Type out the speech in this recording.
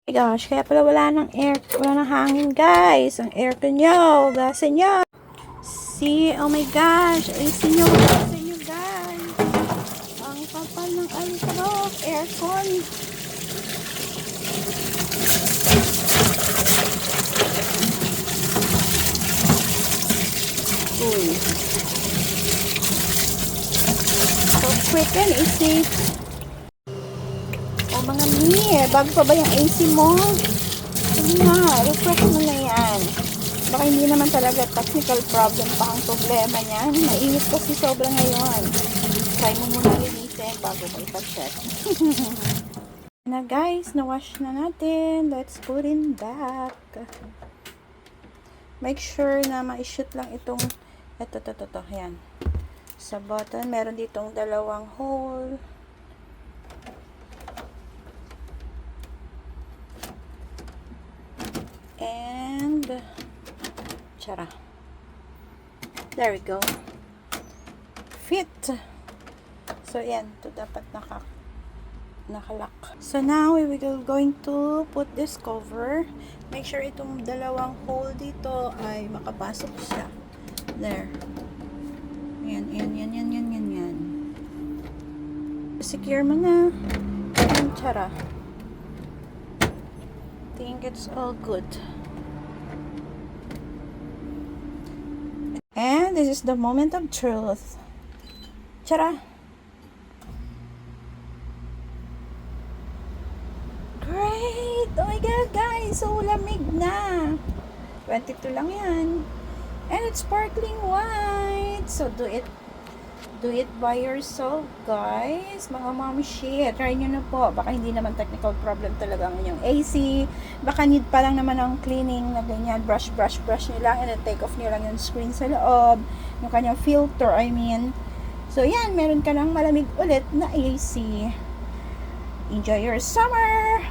My gosh, kaya pala wala ng hangin, guys. Ang aircon nyo, gasin nyo. See, oh my gosh, AC nyo, gasin nyo, guys. Ang kapal ng alitrok, aircon. Uy. So quick yan, AC. O mga bago pa ba yung AC mo? Hindi na, refresh mo na yan. Baka hindi naman talaga technical problem pa ang problema niyan. Mainit kasi sobra ngayon. Try mo muna linisin bago mo ipa-check. Na guys, na-wash na natin. Let's put in back. Make sure na ma-shoot lang itong ito, yan. Sa button, meron ditong dalawang hole. And tara. There we go. Fit. So yan, ito dapat nakalock. So now we will going to put this cover. Make sure itong dalawang hole dito ay makapasok siya. There. Yan. Secure mo na. And tara. Think it's all good. And this is the moment of truth. Tara! Great! Oh my god, guys! So lamig na! 22 lang yan. And it's sparkling white. So do it by yourself, guys. Mga momshi, try nyo na po. Baka hindi naman technical problem talaga ang inyong AC. Baka need pa lang naman ang cleaning na ganyan. Brush nyo lang and then take off nyo lang yung screen sa loob. Yung kanyang filter, I mean. So, yan. Meron ka lang malamig ulit na AC. Enjoy your summer!